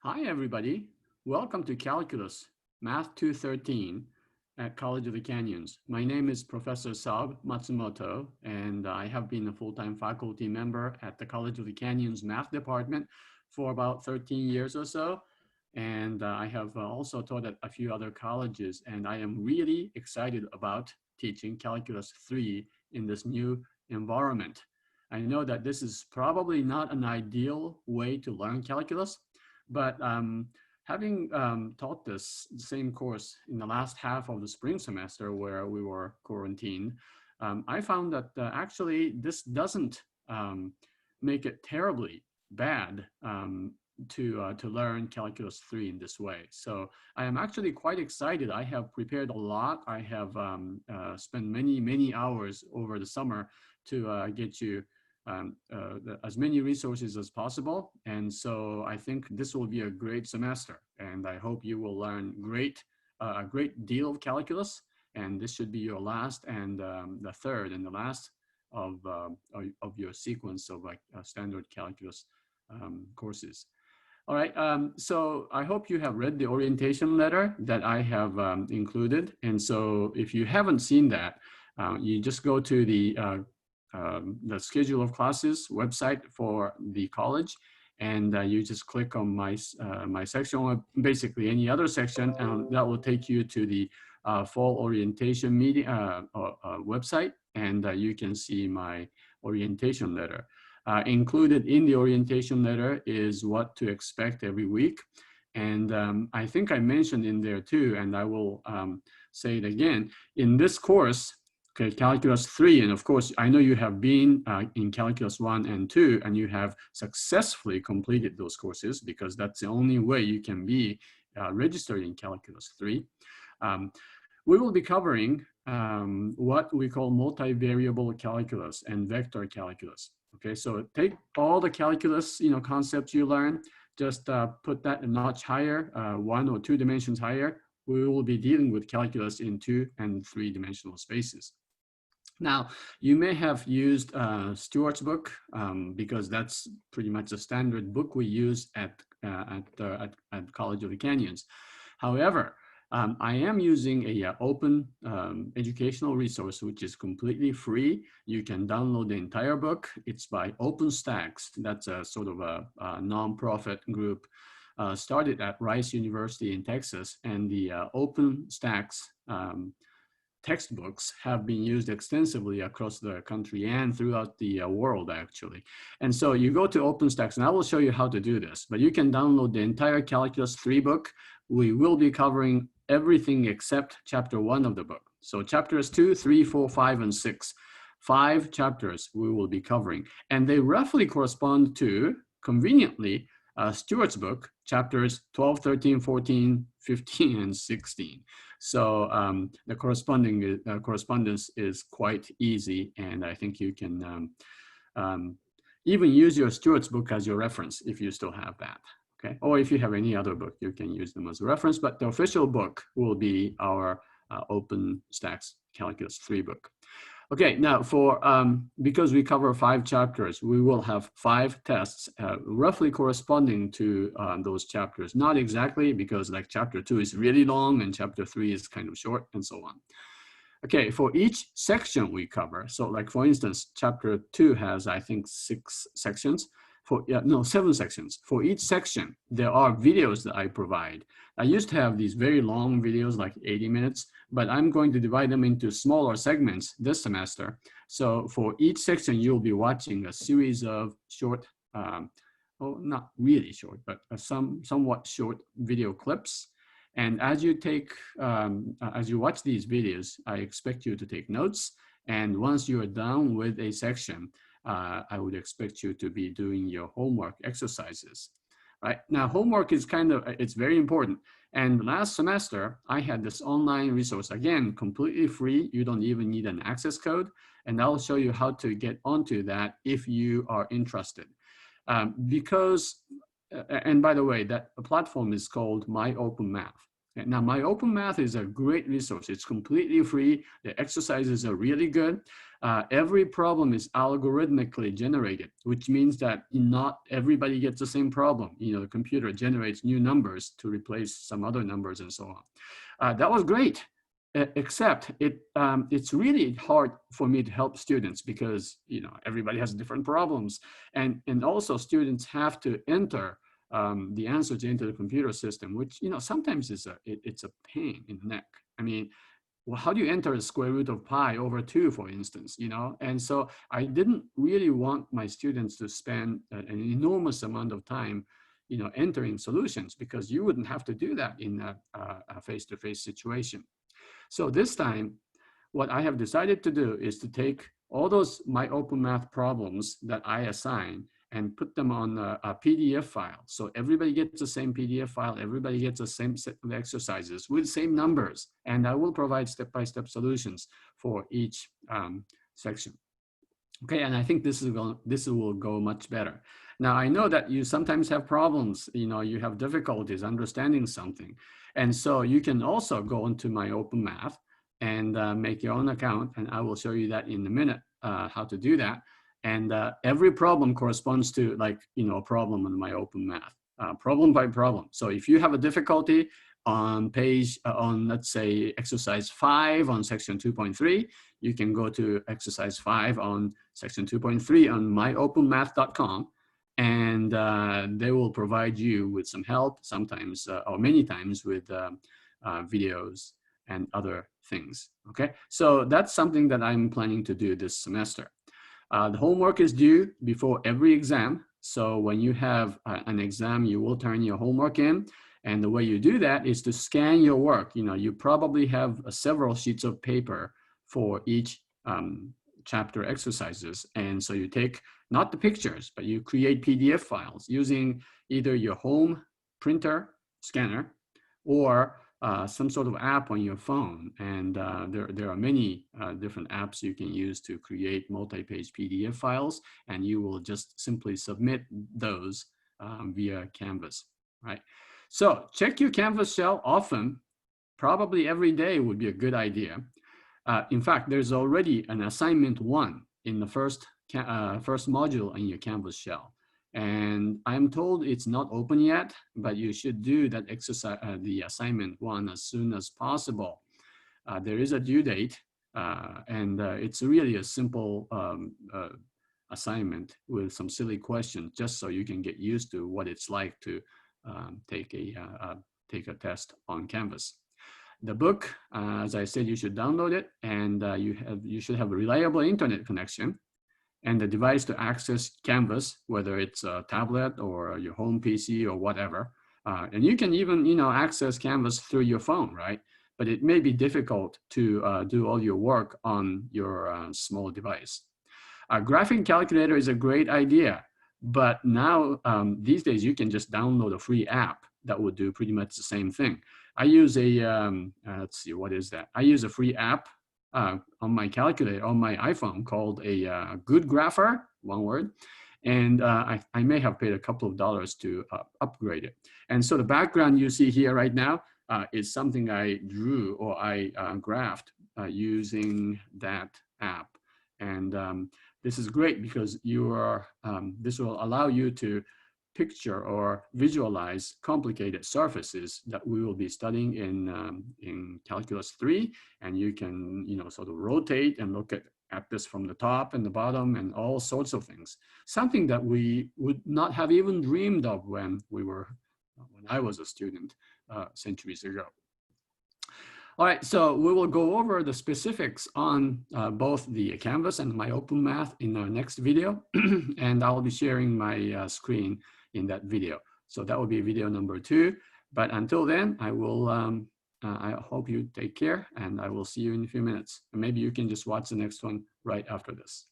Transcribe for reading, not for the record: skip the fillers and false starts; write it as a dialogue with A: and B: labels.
A: Hi, everybody. Welcome to Calculus, Math 213 at College of the Canyons. My name is Professor Saab Matsumoto, and I have been a full-time faculty member at the College of the Canyons Math Department for about 13 years or so. And I have also taught at a few other colleges, and I am really excited about teaching Calculus 3 in this new environment. I know that this is probably not an ideal way to learn calculus, but having taught this same course in the last half of the spring semester where we were quarantined, I found that actually this doesn't make it terribly bad to learn Calculus 3 in this way. So I am actually quite excited. I have prepared a lot. I have spent many hours over the summer to get you as many resources as possible. And so I think this will be a great semester, and I hope you will learn a great deal of calculus. And this should be your last and the third and the last of your sequence of standard calculus courses. All right, so I hope you have read the orientation letter that I have included. And so if you haven't seen that, you just go to the schedule of classes website for the college, and you just click on my section, or basically any other section, and that will take you to the fall orientation meeting website, and you can see my orientation letter. Included in the orientation letter is what to expect every week. And I think I mentioned in there too, and I will say it again, in this course, okay, Calculus 3, and of course, I know you have been in Calculus 1 and 2, and you have successfully completed those courses because that's the only way you can be registered in Calculus 3. We will be covering what we call multivariable calculus and vector calculus. Okay, so take all the calculus concepts you learn, just put that a notch higher, 1 or 2 dimensions higher. We will be dealing with calculus in 2 and 3 dimensional spaces. Now, you may have used Stewart's book because that's pretty much a standard book we use at College of the Canyons. However, I am using a open educational resource, which is completely free. You can download the entire book. It's by OpenStax. That's a sort of a non-profit group started at Rice University in Texas, and the OpenStax textbooks have been used extensively across the country and throughout the world, actually. And so you go to OpenStax, and I will show you how to do this, but you can download the entire Calculus 3 book. We will be covering everything except chapter 1 of the book. So chapters 2, 3, 4, 5, and 6. 5 chapters we will be covering, and they roughly correspond to, conveniently, Stewart's book, chapters 12, 13, 14, 15, and 16. So the correspondence is quite easy, and I think you can even use your Stewart's book as your reference if you still have that. Okay, or if you have any other book, you can use them as a reference, but the official book will be our OpenStax Calculus 3 book. Okay, now because we cover 5 chapters, we will have 5 tests roughly corresponding to those chapters. Not exactly, because like chapter 2 is really long and chapter 3 is kind of short, and so on. Okay, for each section we cover, so like for instance, chapter 2 has, I think, 6 sections. 7 sections. For each section, there are videos that I provide. I used to have these very long videos, like 80 minutes, but I'm going to divide them into smaller segments this semester. So for each section, you'll be watching a series of short, well, not really short, but somewhat short video clips. And as you watch these videos, I expect you to take notes. And once you are done with a section, I would expect you to be doing your homework exercises. Right now, homework is it's very important. And last semester, I had this online resource, again, completely free. You don't even need an access code. And I'll show you how to get onto that if you are interested. And by the way, that platform is called My Open Math. Now, My Open Math is a great resource. It's completely free. The exercises are really good. Every problem is algorithmically generated, which means that not everybody gets the same problem. The computer generates new numbers to replace some other numbers and so on. That was great, except it's really hard for me to help students because everybody has different problems, and also students have to enter the answers into the computer system, which sometimes it's a pain in the neck. I mean, well, how do you enter the square root of pi over 2, for instance? And so I didn't really want my students to spend an enormous amount of time entering solutions, because you wouldn't have to do that in a face-to-face situation. So this time, what I have decided to do is to take all those My Open Math problems that I assign and put them on a PDF file. So everybody gets the same PDF file, everybody gets the same set of exercises with the same numbers, and I will provide step-by-step solutions for each section. Okay, and I think this will go much better. Now, I know that you sometimes have problems, you have difficulties understanding something. And so you can also go into My Open Math and make your own account, and I will show you that in a minute, how to do that. And every problem corresponds to a problem in My Open Math, problem by problem. So if you have a difficulty on let's say exercise 5 on section 2.3, you can go to exercise 5 on section 2.3 on myopenmath.com, and they will provide you with some help, sometimes or many times with videos and other things. Okay, so that's something that I'm planning to do this semester. The homework is due before every exam. So when you have an exam, you will turn your homework in. And the way you do that is to scan your work. You probably have several sheets of paper for each chapter exercises. And so you take not the pictures, but you create PDF files using either your home printer scanner or some sort of app on your phone. And there are many different apps you can use to create multi-page PDF files, and you will just simply submit those via Canvas, right? So check your Canvas shell often, probably every day would be a good idea. In fact, there's already an assignment 1 in the first module in your Canvas shell. And I'm told it's not open yet, but you should do that exercise, the assignment 1, as soon as possible. There is a due date, and it's really a simple assignment with some silly questions, just so you can get used to what it's like to take a test on Canvas. The book, as I said, you should download it, and you should have a reliable internet connection and the device to access Canvas, whether it's a tablet or your home PC or whatever. And you can even access Canvas through your phone, right? But it may be difficult to do all your work on your small device. A graphing calculator is a great idea, but now these days you can just download a free app that will do pretty much the same thing. I use a, let's see, what is that? I use a free app on my calculator, on my iPhone, called a Goodgrapher, one word. And I may have paid a couple of dollars to upgrade it. And so the background you see here right now is something I drew or I graphed using that app. And this is great because this will allow you to picture or visualize complicated surfaces that we will be studying in Calculus 3. And you can sort of rotate and look at this from the top and the bottom and all sorts of things. Something that we would not have even dreamed of when I was a student centuries ago. All right, so we will go over the specifics on both the Canvas and My Open Math in our next video. And I'll be sharing my screen in that video. So that will be video number 2. But until then, I hope you take care, and I will see you in a few minutes. And maybe you can just watch the next one right after this.